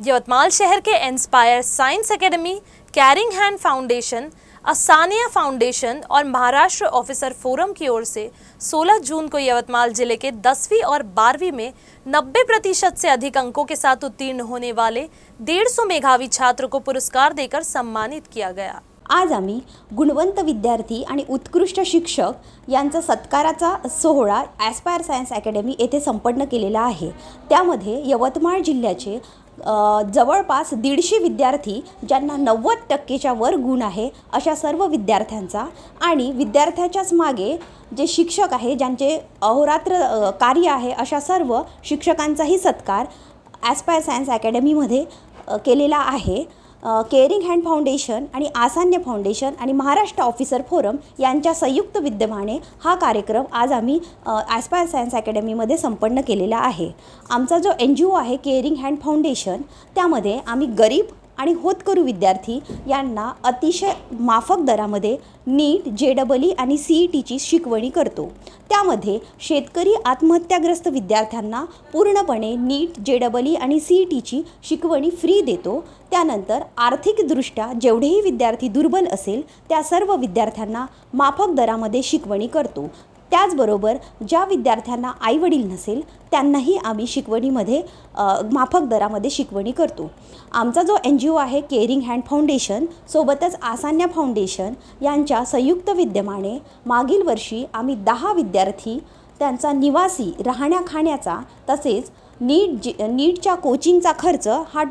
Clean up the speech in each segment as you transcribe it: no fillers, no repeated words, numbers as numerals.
यवतमाल शहर के inspire science academy, caring hand foundation, Asaniya foundation और महाराष्ट्र ऑफिसर फोरम की ओर से 16 जून को यवतमाल जिले के 10वीं और 12वीं में 90% से अधिक अंकों के साथ उत्तीर्ण होने वाले 150 मेधावी छात्र को पुरस्कार देकर सम्मानित किया गया। आज आम्ही गुणवंत विद्यार्थी आणि उत्कृष्ट शिक्षक यांचा सत्काराचा सोहळा ॲस्पायर सायन्स अकॅडमी येथे संपन्न केलेला आहे। त्यामध्ये यवतमाळ जिल्ह्याचे जवळपास 150 विद्यार्थी ज्यांना 90% वर गुण आहे अशा सर्व विद्यार्थ्यांचा आणि विद्यार्थ्याच्याच मागे जे शिक्षक आहे ज्यांचे अहोरात्र कार्य आहे अशा सर्व शिक्षकांचाही सत्कार ॲस्पायर सायन्स अकॅडमीमध्ये केलेला आहे। केअरिंग हँड फाउंडेशन आणि आसान्य फाउंडेशन आणि महाराष्ट्र ऑफिसर फोरम यांच्या संयुक्त विद्यमाने हा कार्यक्रम आज आम्ही ॲस्पायर सायन्स अकॅडमीमध्ये संपन्न केलेला आहे। आमचा जो NGO आहे केअरिंग हँड फाउंडेशन त्यामध्ये आम्ही गरीब आणि होतकरू विद्यार्थी यांना अतिशय माफक दरामध्ये नीट, JEE आणि CETची शिकवणी करतो। त्यामध्ये शेतकरी आत्महत्याग्रस्त विद्यार्थ्यांना पूर्णपणे नीट, JEE आणि CETची शिकवणी फ्री देतो। त्यानंतर आर्थिकदृष्ट्या जेवढेही विद्यार्थी दुर्बल असेल त्या सर्व विद्यार्थ्यांना माफक दरामध्ये शिकवणी करतो। त्याचबरोबर ज्या विद्यार्थ्यांना आईवडील नसेल त्यांनाही आम्ही शिकवणीमध्ये माफक दरामध्ये शिकवणी करतो। आमचा जो NGO आहे केअरिंग हँड फाउंडेशन सोबतच आसान्या फाउंडेशन यांच्या संयुक्त विद्यमाने मागील वर्षी आम्ही 10 विद्यार्थी त्यांचा निवासी राहण्या खाण्याचा तसेच नीटच्या कोचिंगचा खर्च हा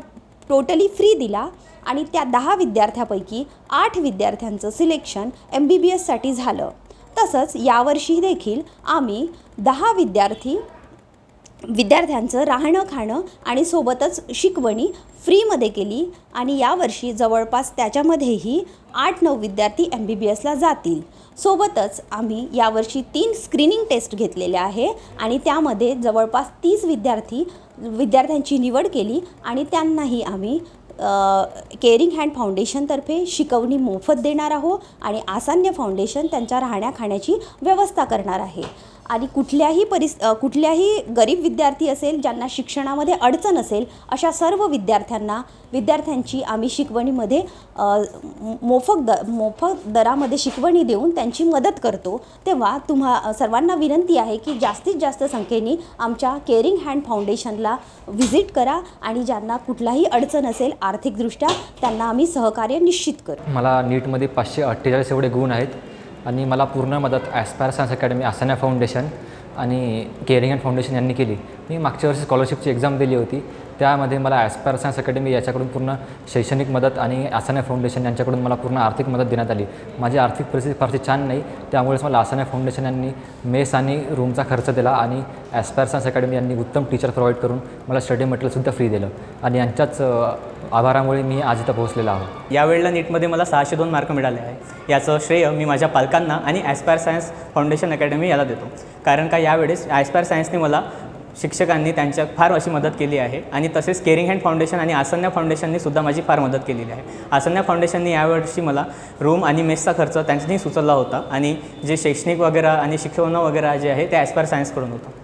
टोटली फ्री दिला आणि त्या 10 विद्यार्थ्यांपैकी 8 विद्यार्थ्यांचं सिलेक्शन MBBS साठी झालं। तसंच यावर्षी देखील आम्ही 10 विद्यार्थ्यांचं राहणं खाणं आणि सोबतच शिकवणी फ्रीमध्ये केली आणि यावर्षी जवळपास त्याच्यामध्येही 8-9 विद्यार्थी MBBSला जातील। सोबतच आम्ही यावर्षी 3 स्क्रीनिंग टेस्ट घेतलेल्या आहे आणि त्यामध्ये जवळपास 30 विद्यार्थ्यांची निवड केली आणि त्यांनाही आम्ही केअरिंग हँड फाउंडेशनतर्फे शिकवणी मोफत देणार आहोत आणि आसान्य फाउंडेशन त्यांच्या राहण्या खाण्याची व्यवस्था करणार आहे। आणि कुठल्याही गरीब विद्यार्थी असेल ज्यांना शिक्षणामध्ये अडचण असेल अशा सर्व विद्यार्थ्यांची आम्ही शिकवणीमध्ये मोफत दरामध्ये शिकवणी देऊन त्यांची मदत करतो। तेव्हा तुम्हा सर्वांना विनंती आहे की जास्तीत जास्त संख्येने आमच्या केअरिंग हँड फाउंडेशनला व्हिजिट करा आणि ज्यांना कुठलाही अडचण असेल आर्थिकदृष्ट्या त्यांना आम्ही सहकार्य निश्चित करू। मला नीटमध्ये 548 एवढे गुण आहेत आणि मला पूर्ण मदत ॲस्पायर सायन्स अकॅडमी, आसान्या फाउंडेशन आणि केअरिंग हँड फाउंडेशन यांनी केली। मी मागच्या वर्षी स्कॉलरशिपची एक्झाम दिली होती, त्यामध्ये मला ॲस्पायर सायन्स अकॅडमी याच्याकडून पूर्ण शैक्षणिक मदत आणि आसान्या फाउंडेशन यांच्याकडून मला पूर्ण आर्थिक मदत देण्यात आली। माझी आर्थिक परिस्थिती फारशी छान नाही, त्यामुळेच मला आसान्या फाउंडेशन यांनी मेस आणि रूमचा खर्च दिला आणि ॲस्पायर सायन्स अकॅडमी यांनी उत्तम टीचर प्रोव्हाइड करून मला स्टडी मटेरियलसुद्धा फ्री दिलं आणि यांच्याच आभारामुळे मी आज इथं पोहोचलेलो आहोत। यावेळेला नीटमध्ये मला 602 मार्क मिळाले आहे। याचं श्रेय मी माझ्या पालकांना आणि ॲस्पायर सायन्स फाउंडेशन अकॅडमी याला देतो, कारण का यावेळेस ॲस्पायर सायन्सने मला शिक्षकांनी त्यांच्या फार अशी मदत केली आहे आणि तसेच केअरिंग हँड फाउंडेशन आणि आसान्या फाउंडेशननी सुद्धा माझी फार मदत केलेली आहे। आसान्या फाउंडेशननी यावर्षी मला रूम आणि मेसचा खर्च त्यांनी सुचवला होता आणि जे शैक्षणिक वगैरे आणि शिक्षण वगैरे जे आहे ते ॲस्पायर सायन्सकडून होतं।